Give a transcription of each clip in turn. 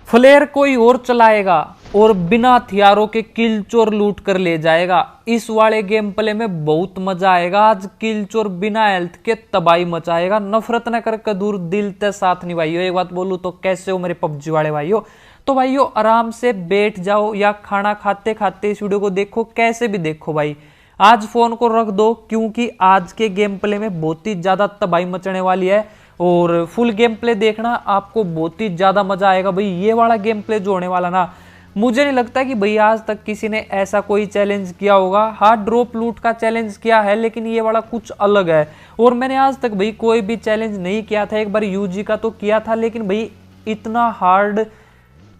Flare कोई और चलाएगा और बिना हथियारों के किल चोर लूट कर ले जाएगा। इस वाले गेम प्ले में बहुत मजा आएगा। आज किल चोर बिना हेल्थ के तबाही मचाएगा। नफरत न कर दूर दिल ते साथ नहीं भाइयों। एक बात बोलूं तो कैसे हो मेरे पबजी वाले भाइयों। तो भाइयों आराम से बैठ जाओ या खाना खाते खाते इस वीडियो को देखो, कैसे भी देखो भाई। आज फोन को रख दो क्योंकि आज के गेम प्ले में बहुत ही ज्यादा तबाही मचने वाली है और फुल गेम प्ले देखना, आपको बहुत ही ज्यादा मजा आएगा भाई। ये वाला गेम प्ले जो होने वाला ना, मुझे नहीं लगता कि भाई आज तक किसी ने ऐसा कोई चैलेंज किया होगा। हाँ, ड्रॉप लूट का चैलेंज किया है लेकिन ये वाला कुछ अलग है। और मैंने आज तक भाई कोई भी चैलेंज नहीं किया था। एक बार यूजी का तो किया था लेकिन भाई इतना हार्ड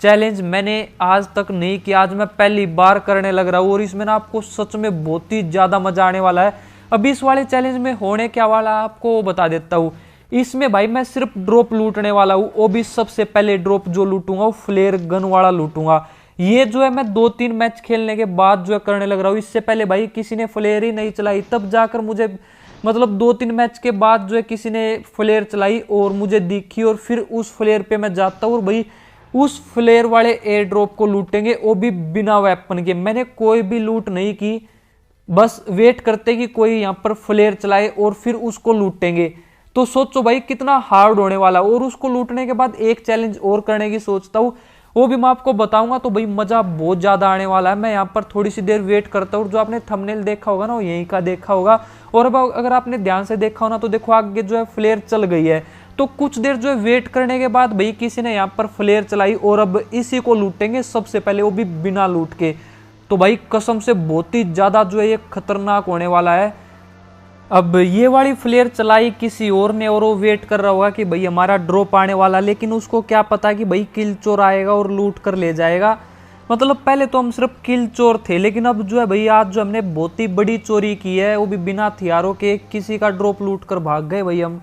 चैलेंज मैंने आज तक नहीं किया। आज मैं पहली बार करने लग रहा हूँ और इसमें ना आपको सच में बहुत ही ज्यादा मजा आने वाला है। अभी इस वाले चैलेंज में होने क्या वाला आपको बता देता हूँ। इसमें भाई मैं सिर्फ ड्रॉप लूटने वाला हूँ। वो भी सबसे पहले ड्रॉप जो लूटूंगा वो फ्लेयर गन वाला लूटूंगा। ये जो है मैं 2-3 मैच खेलने के बाद जो है करने लग रहा हूँ। इससे पहले भाई किसी ने फ्लेयर ही नहीं चलाई, तब जाकर मुझे मतलब 2-3 मैच के बाद जो है किसी ने फ्लेयर चलाई और मुझे दिखी और फिर उस फ्लेयर पे मैं जाता हूँ और भाई उस फ्लेयर वाले एयर ड्रॉप को लूटेंगे, वो भी बिना वेपन के। मैंने कोई भी लूट नहीं की, बस वेट करते कि कोई यहाँ पर फ्लेयर चलाए और फिर उसको लूटेंगे। तो सोचो भाई कितना हार्ड होने वाला। और उसको लूटने के बाद एक चैलेंज और करने की सोचता हूँ, वो भी मैं आपको बताऊंगा। तो भाई मजा बहुत ज्यादा आने वाला है। मैं यहाँ पर थोड़ी सी देर वेट करता हूँ। जो आपने थंबनेल देखा होगा ना, वो यहीं का देखा होगा। और अब अगर आपने ध्यान से देखा हो ना, तो देखो आगे जो है फ्लेयर चल गई है। तो कुछ देर जो है वेट करने के बाद भाई किसी ने यहाँ पर फ्लेयर चलाई और अब इसी को लूटेंगे सबसे पहले, वो भी बिना लूट के। तो भाई कसम से बहुत ही ज्यादा जो है ये खतरनाक होने वाला है। अब ये वाली फ्लेयर चलाई किसी और ने और वो वेट कर रहा होगा कि भाई हमारा ड्रॉप आने वाला, लेकिन उसको क्या पता कि भाई किल चोर आएगा और लूट कर ले जाएगा। मतलब पहले तो हम सिर्फ किल चोर थे लेकिन अब जो है भाई आज जो हमने बहुत ही बड़ी चोरी की है, वो भी बिना हथियारों के। किसी का ड्रॉप लूट कर भाग गए भाई हम,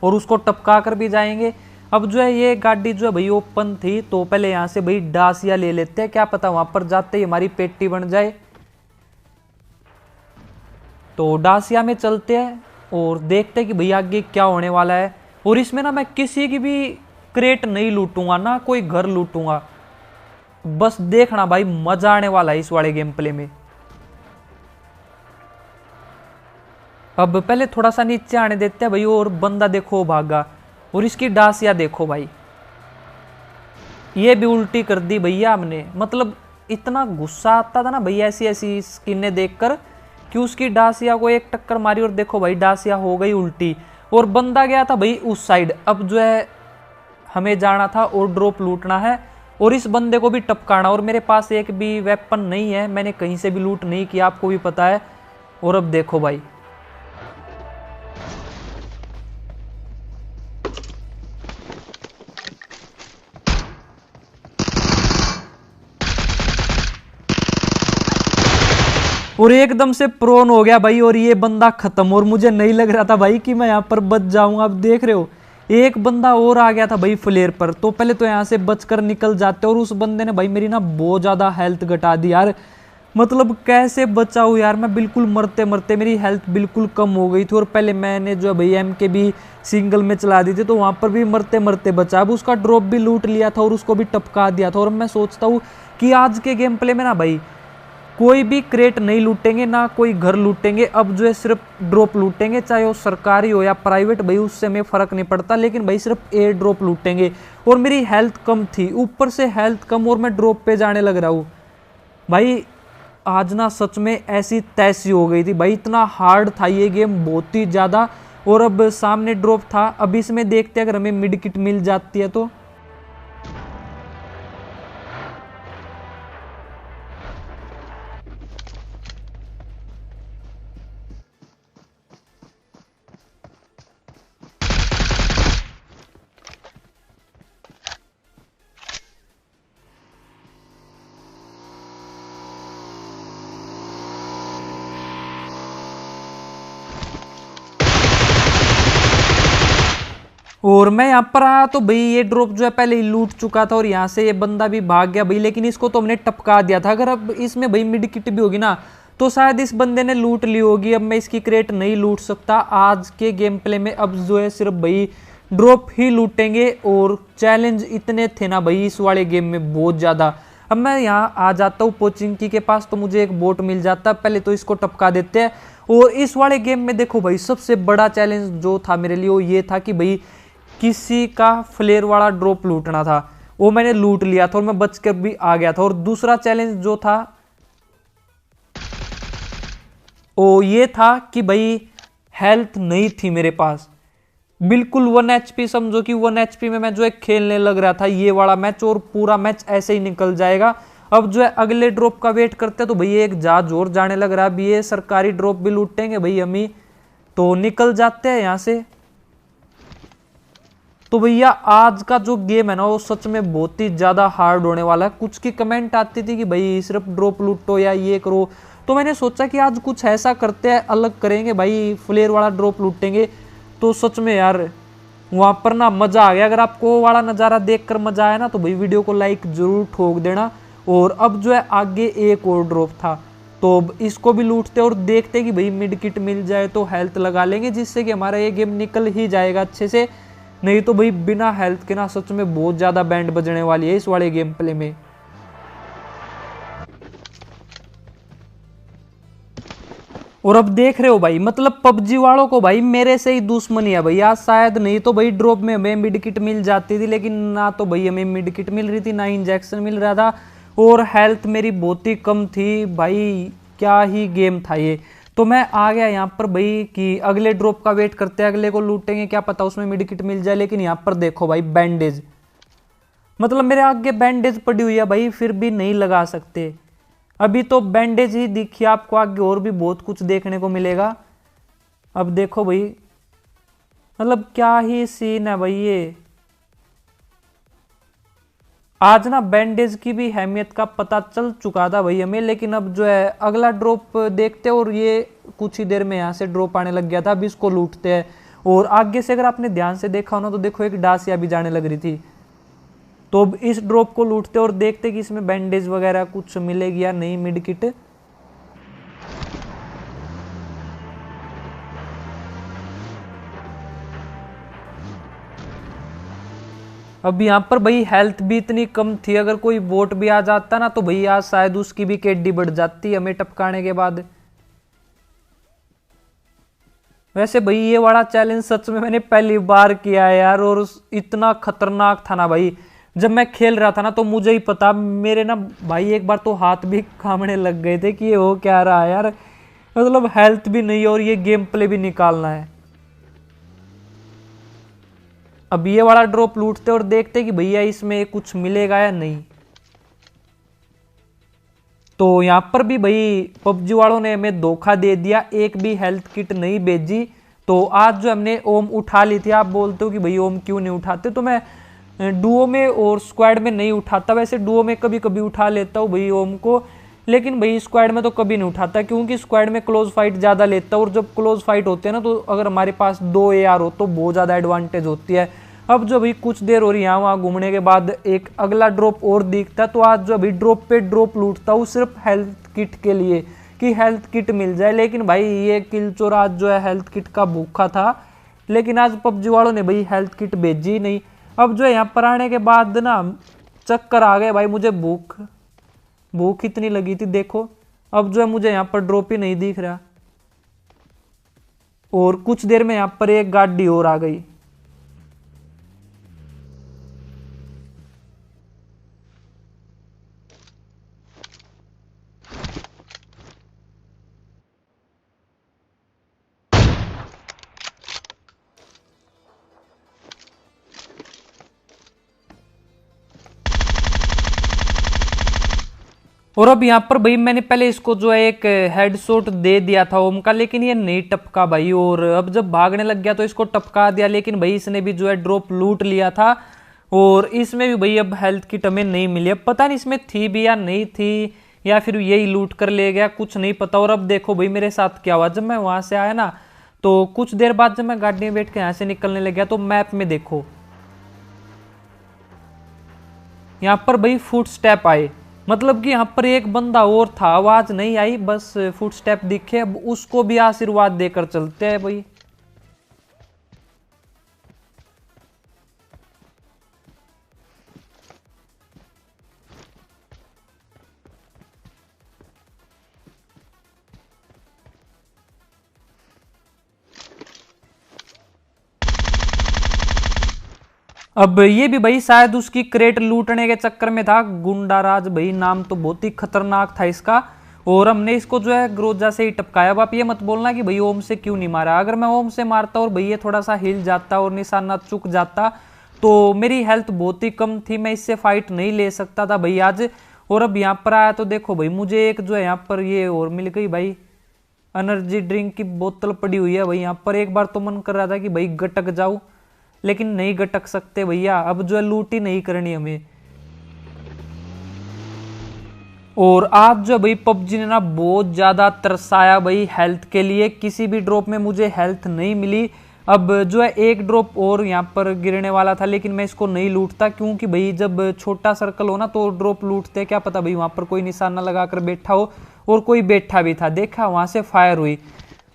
और उसको टपका कर भी जाएंगे। अब जो है ये गाड़ी जो है भाई ओपन थी, तो पहले यहाँ से भाई डासिया ले लेते हैं। क्या पता वहां पर जाते ही हमारी पेटी बन जाए। तो डासिया में चलते हैं और देखते हैं कि भैया आगे क्या होने वाला है। और इसमें ना मैं किसी की भी क्रेट नहीं लूटूंगा, ना कोई घर लूटूंगा। बस देखना भाई मजा आने वाला है इस वाले गेम प्ले में। अब पहले थोड़ा सा नीचे आने देते हैं भाई। और बंदा देखो भागा, और इसकी डासिया देखो भाई, ये भी उल्टी कर दी भैया हमने। मतलब इतना गुस्सा आता था ना भैया ऐसी ऐसी स्किनें देखकर कि उसकी डासिया को एक टक्कर मारी और देखो भाई डासिया हो गई उल्टी। और बंदा गया था भाई उस साइड। अब जो है हमें जाना था और ड्रॉप लूटना है और इस बंदे को भी टपकाना। और मेरे पास एक भी वेपन नहीं है, मैंने कहीं से भी लूट नहीं किया, आपको भी पता है। और अब देखो भाई और एकदम से प्रोन हो गया भाई और ये बंदा खत्म। और मुझे नहीं लग रहा था भाई कि मैं यहाँ पर बच जाऊंगा। अब देख रहे हो एक बंदा और आ गया था भाई फ्लेयर पर। तो पहले तो यहाँ से बचकर निकल जाते और उस बंदे ने भाई मेरी ना बहुत ज्यादा हेल्थ घटा दी यार। मतलब कैसे बचाऊं यार, मैं बिल्कुल मरते मरते मेरी हेल्थ बिल्कुल कम हो गई थी। और पहले मैंने जो है भाई MK भी सिंगल में चला दी थी, तो वहां पर भी मरते मरते बचा। अब उसका ड्रॉप भी लूट लिया था और उसको भी टपका दिया था। और मैं सोचता हूँ कि आज के गेम प्ले में ना भाई कोई भी क्रेट नहीं लूटेंगे, ना कोई घर लूटेंगे। अब जो है सिर्फ ड्रॉप लूटेंगे, चाहे वो सरकारी हो या प्राइवेट भाई, उससे हमें फर्क नहीं पड़ता। लेकिन भाई सिर्फ एयर ड्रॉप लूटेंगे। और मेरी हेल्थ कम थी, ऊपर से हेल्थ कम और मैं ड्रॉप पे जाने लग रहा हूँ भाई। आज ना सच में ऐसी तैसी हो गई थी भाई, इतना हार्ड था ये गेम बहुत ही ज्यादा। और अब सामने ड्रॉप था, अब इसमें देखते हैं अगर हमें मिड किट मिल जाती है तो। और मैं यहाँ पर आया तो भाई ये ड्रॉप जो है पहले ही लूट चुका था और यहाँ से ये बंदा भी भाग गया भाई। लेकिन इसको तो हमने टपका दिया था। अगर अब इसमें भाई मिड किट भी होगी ना, तो शायद इस बंदे ने लूट ली होगी। अब मैं इसकी क्रेट नहीं लूट सकता आज के गेम प्ले में। अब जो है सिर्फ भाई ड्रॉप ही लूटेंगे। और चैलेंज इतने थे ना भाई इस वाले गेम में, बहुत ज़्यादा। अब मैं यहाँ आ जाता हूँ पोचिंकी के पास, तो मुझे एक बोट मिल जाता। पहले तो इसको टपका देते हैं। और इस वाले गेम में देखो भाई, सबसे बड़ा चैलेंज जो था मेरे लिए वो ये था कि भाई किसी का फ्लेयर वाला ड्रॉप लूटना था। वो मैंने लूट लिया था और मैं बचकर भी आ गया था। और दूसरा चैलेंज जो था वो ये था कि भाई हेल्थ नहीं थी मेरे पास, बिल्कुल 1 HP। समझो कि 1 HP में मैं जो है खेलने लग रहा था ये वाला मैच, और पूरा मैच ऐसे ही निकल जाएगा। अब जो है अगले ड्रॉप का वेट करते हैं। तो भैया एक जहाज और जाने लग रहा है। अब ये सरकारी ड्रॉप भी लूटेंगे भाई हम ही, तो निकल जाते हैं यहाँ से। तो भैया आज का जो गेम है ना वो सच में बहुत ही ज्यादा हार्ड होने वाला है। कुछ की कमेंट आती थी कि भाई सिर्फ ड्रॉप लूटो या ये करो, तो मैंने सोचा कि आज कुछ ऐसा करते हैं, अलग करेंगे भाई, फ्लेयर वाला ड्रॉप लूटेंगे। तो सच में यार वहां पर ना मजा आ गया। अगर आपको वो वाला नज़ारा देखकर मजा आया ना तो भाई वीडियो को लाइक जरूर ठोक देना। और अब जो है आगे एक और ड्रॉप था, तो इसको भी लूटते और देखते कि भाई मिड किट मिल जाए तो हेल्थ लगा लेंगे, जिससे कि हमारा ये गेम निकल ही जाएगा अच्छे से। नहीं तो भाई बिना हेल्थ के ना सच में बहुत ज्यादा बैंड बजने वाली है इस वाले गेम प्ले में। और अब देख रहे हो भाई, मतलब पबजी वालों को भाई मेरे से ही दुश्मनी है भाई। आज शायद नहीं तो भाई ड्रॉप में हमें मिड किट मिल जाती थी, लेकिन ना तो भाई हमें मिड किट मिल रही थी, ना इंजेक्शन मिल रहा था, और हेल्थ मेरी बहुत ही कम थी भाई। क्या ही गेम था ये। तो मैं आ गया यहाँ पर भाई कि अगले ड्रॉप का वेट करते हैं, अगले को लूटेंगे, क्या पता उसमें मिड किट मिल जाए। लेकिन यहाँ पर देखो भाई बैंडेज, मतलब मेरे आगे बैंडेज पड़ी हुई है भाई, फिर भी नहीं लगा सकते। अभी तो बैंडेज ही दिखी, आपको आगे और भी बहुत कुछ देखने को मिलेगा। अब देखो भाई, मतलब क्या ही सीन है भाई ये। आज ना बैंडेज की भी अहमियत का पता चल चुका था भाई हमें, लेकिन अब जो है अगला ड्रॉप देखते हैं। और ये कुछ ही देर में यहाँ से ड्रॉप आने लग गया था, अब इसको लूटते हैं। और आगे से अगर आपने ध्यान से देखा हो ना तो देखो एक डासिया भी जाने लग रही थी। तो अब इस ड्रॉप को लूटते और देखते कि इसमें बैंडेज वगैरह कुछ मिलेगी या नहीं, मिड किट। अब यहाँ पर भाई हेल्थ भी इतनी कम थी, अगर कोई बोट भी आ जाता ना तो भाई आज शायद उसकी भी केडी बढ़ जाती हमें टपकाने के बाद। वैसे भाई ये वाला चैलेंज सच में मैंने पहली बार किया है यार, और इतना खतरनाक था ना भाई। जब मैं खेल रहा था ना तो मुझे ही पता, मेरे ना भाई एक बार तो हाथ भी कांपने लग गए थे कि ये हो क्या रहा है यार। मतलब हेल्थ भी नहीं और ये गेम प्ले भी निकालना है। अब ये वाला ड्रॉप लूटते और देखते कि भैया इसमें कुछ मिलेगा या नहीं। तो यहां पर भी भाई पबजी वालों ने हमें धोखा दे दिया, एक भी हेल्थ किट नहीं भेजी। तो आज जो हमने ओम उठा ली थी, आप बोलते हो कि भाई ओम क्यों नहीं उठाते, तो मैं डुओ में और स्क्वाड में नहीं उठाता। वैसे डुओ में कभी कभी उठा लेता हूँ भाई ओम को, लेकिन भाई स्क्वाड में तो कभी नहीं उठाता, क्योंकि स्क्वाड में क्लोज फाइट ज़्यादा लेता है। और जब क्लोज फाइट होते हैं ना तो अगर हमारे पास 2 AR हो तो बहुत ज़्यादा एडवांटेज होती है। अब जो भाई कुछ देर और यहाँ वहाँ घूमने के बाद एक अगला ड्रॉप और दिखता है, तो आज जो अभी ड्रॉप पे ड्रॉप लूटता हूँ सिर्फ हेल्थ किट के लिए कि हेल्थ किट मिल जाए। लेकिन भाई ये किलचोर आज जो है हेल्थ किट का भूखा था, लेकिन आज पबजी वालों ने भाई हेल्थ किट भेजी ही नहीं। अब जो है यहाँ पर आने के बाद ना चक्कर आ गए भाई, मुझे भूख इतनी लगी थी देखो। अब जो है मुझे यहाँ पर ड्रॉप ही नहीं दिख रहा, और कुछ देर में यहाँ पर एक गाड़ी और आ गई। और अब यहाँ पर भाई मैंने पहले इसको जो है एक हेडशॉट दे दिया था ओम का, लेकिन ये नहीं टपका भाई। और अब जब भागने लग गया तो इसको टपका दिया, लेकिन भाई इसने भी जो है ड्रॉप लूट लिया था। और इसमें भी भाई अब हेल्थ किट हमें नहीं मिली। अब पता नहीं इसमें थी भी या नहीं थी, या फिर यही लूट कर ले गया, कुछ नहीं पता। और अब देखो भाई मेरे साथ क्या हुआ, जब मैं वहां से आया ना तो कुछ देर बाद जब मैं गाड़ी में बैठ के यहाँ से निकलने लग गया तो मैप में देखो यहाँ पर भाई फुट स्टेप आए, मतलब कि यहाँ पर एक बंदा और था, आवाज नहीं आई, बस फुट स्टेप दिखे। अब उसको भी आशीर्वाद देकर चलते हैं भाई। अब ये भी भाई शायद उसकी क्रेट लूटने के चक्कर में था। गुंडाराज भाई नाम तो बहुत ही खतरनाक था इसका, और हमने इसको जो है ग्रोजा से ही टपकाया। अब आप ये मत बोलना कि भाई ओम से क्यों नहीं मारा। अगर मैं ओम से मारता और भैया थोड़ा सा हिल जाता और निशाना चुक जाता तो मेरी हेल्थ बहुत ही कम थी, मैं इससे फाइट नहीं ले सकता था भाई आज। और अब यहाँ पर आया तो देखो भाई मुझे एक जो है यहाँ पर ये और मिल गई भाई, एनर्जी ड्रिंक की बोतल पड़ी हुई है भाई यहाँ पर। एक बार तो मन कर रहा था कि भाई गटक जाऊं, लेकिन नहीं गटक सकते भैया, अब जो है लूट ही नहीं करनी हमें। और आज जो भाई पबजी ने ना बहुत ज्यादा तरसाया भाई हेल्थ के लिए, किसी भी ड्रॉप में मुझे हेल्थ नहीं मिली। अब जो है एक ड्रॉप और यहाँ पर गिरने वाला था, लेकिन मैं इसको नहीं लूटता, क्योंकि भाई जब छोटा सर्कल हो ना तो ड्रॉप लूटते, क्या पता भाई वहां पर कोई निशाना लगाकर बैठा हो, और कोई बैठा भी था, देखा वहां से फायर हुई।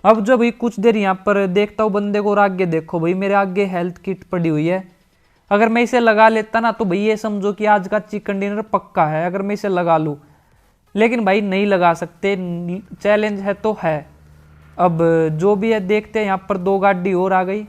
अब जो भाई कुछ देर यहाँ पर देखता हूँ बंदे को, और आगे देखो भाई मेरे आगे हेल्थ किट पड़ी हुई है। अगर मैं इसे लगा लेता ना तो भाई ये समझो कि आज का चिकन डिनर पक्का है, अगर मैं इसे लगा लूँ। लेकिन भाई नहीं लगा सकते, चैलेंज है तो है। अब जो भी है देखते हैं। यहाँ पर 2 गाड़ी और आ गई।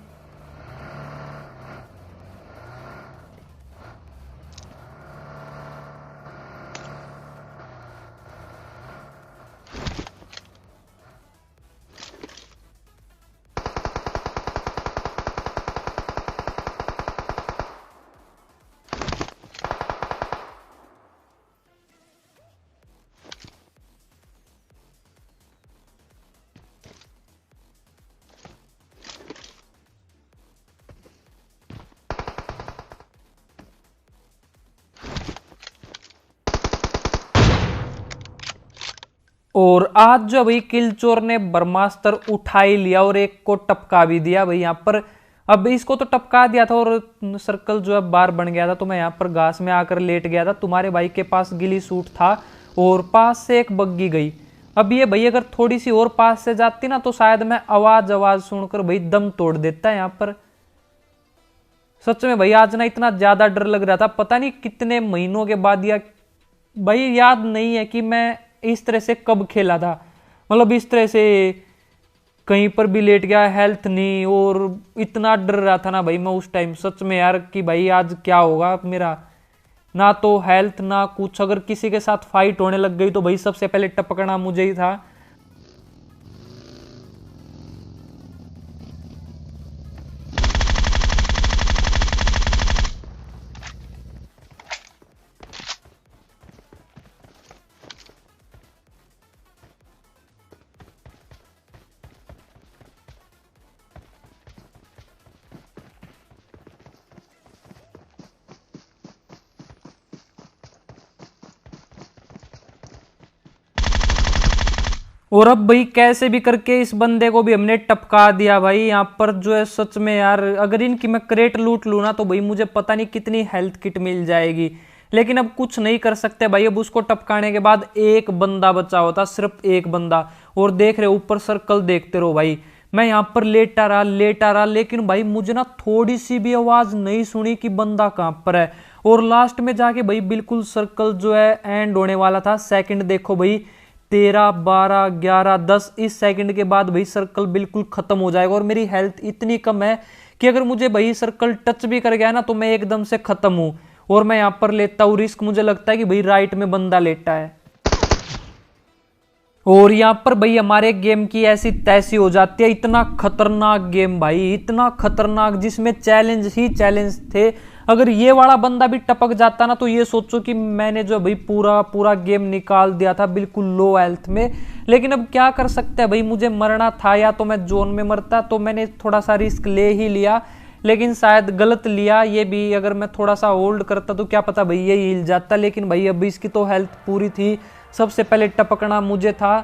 और आज जो भाई किलचोर ने ब्रह्मास्त्र उठा ही लिया और एक को टपका भी दिया भाई यहाँ पर। अब इसको तो टपका दिया था और सर्कल जो है बार बन गया था, तो मैं यहाँ पर घास में आकर लेट गया था। तुम्हारे भाई के पास गिली सूट था और पास से एक बग्गी गई। अब ये भाई अगर थोड़ी सी और पास से जाती ना तो शायद मैं आवाज सुनकर भाई दम तोड़ देता है यहाँ पर। सच में भाई आज ना इतना ज्यादा डर लग रहा था, पता नहीं कितने महीनों के बाद, या भाई याद नहीं है कि मैं इस तरह से कब खेला था। मतलब इस तरह से कहीं पर भी लेट गया, हेल्थ नहीं, और इतना डर रहा था ना भाई मैं उस टाइम, सच में यार कि भाई आज क्या होगा मेरा। ना तो हेल्थ ना कुछ, अगर किसी के साथ फाइट होने लग गई तो भाई सबसे पहले टपकना मुझे ही था। और अब भाई कैसे भी करके इस बंदे को भी हमने टपका दिया भाई यहाँ पर। जो है सच में यार अगर इनकी मैं क्रेट लूट लूँ ना तो भाई मुझे पता नहीं कितनी हेल्थ किट मिल जाएगी, लेकिन अब कुछ नहीं कर सकते भाई। अब उसको टपकाने के बाद एक बंदा बचा होता, सिर्फ एक बंदा। और देख रहे ऊपर सर्कल देखते रहो भाई, मैं यहाँ पर लेटा रहा, लेकिन भाई मुझे ना थोड़ी सी भी आवाज नहीं सुनी कि बंदा कहाँ पर है। और लास्ट में जाके भाई बिल्कुल सर्कल जो है एंड होने वाला था। सेकंड देखो भाई 13, 12, 11, 10, इस सेकंड के बाद भाई सर्कल बिल्कुल खत्म हो जाएगा। और मेरी हेल्थ इतनी कम है कि अगर मुझे भाई सर्कल टच भी कर गया ना तो मैं एकदम से खत्म हूं। और मैं यहां पर लेता हूं रिस्क, मुझे लगता है कि भाई राइट में बंदा लेटा है। और यहाँ पर भाई हमारे गेम की ऐसी तैसी हो जाती है। इतना खतरनाक गेम भाई, इतना खतरनाक, जिसमें चैलेंज ही चैलेंज थे। अगर ये वाला बंदा भी टपक जाता ना तो ये सोचो कि मैंने जो भाई पूरा पूरा गेम निकाल दिया था बिल्कुल लो हेल्थ में। लेकिन अब क्या कर सकते हैं भाई, मुझे मरना था, या तो मैं जोन में मरता, तो मैंने थोड़ा सा रिस्क ले ही लिया, लेकिन शायद गलत लिया ये भी। अगर मैं थोड़ा सा होल्ड करता तो क्या पता भाई ये हिल जाता। लेकिन भाई अभी इसकी तो हेल्थ पूरी थी, सबसे पहले टपकना मुझे था।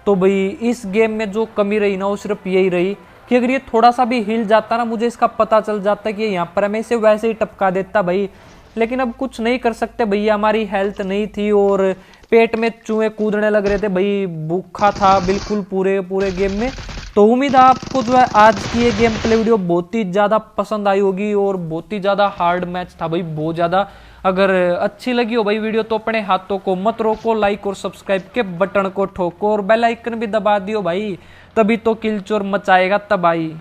तो भाई इस गेम में जो कमी रही ना वो सिर्फ यही रही कि अगर ये थोड़ा सा भी हिल जाता ना, मुझे इसका पता चल जाता कि ये यहाँ पर है, मैं इसे वैसे ही टपका देता भाई। लेकिन अब कुछ नहीं कर सकते भैया, हमारी हेल्थ नहीं थी और पेट में चूहे कूदने लग रहे थे भाई, भूखा था बिल्कुल पूरे पूरे गेम में। तो उम्मीद है आपको जो है आज की ये गेम प्ले वीडियो बहुत ही ज़्यादा पसंद आई होगी, और बहुत ही ज़्यादा हार्ड मैच था भाई, बहुत ज़्यादा। अगर अच्छी लगी हो भाई वीडियो तो अपने हाथों को मत रोको, लाइक और सब्सक्राइब के बटन को ठोको और बेल आइकन भी दबा दियो भाई, तभी तो किलचोर मचाएगा तबाही।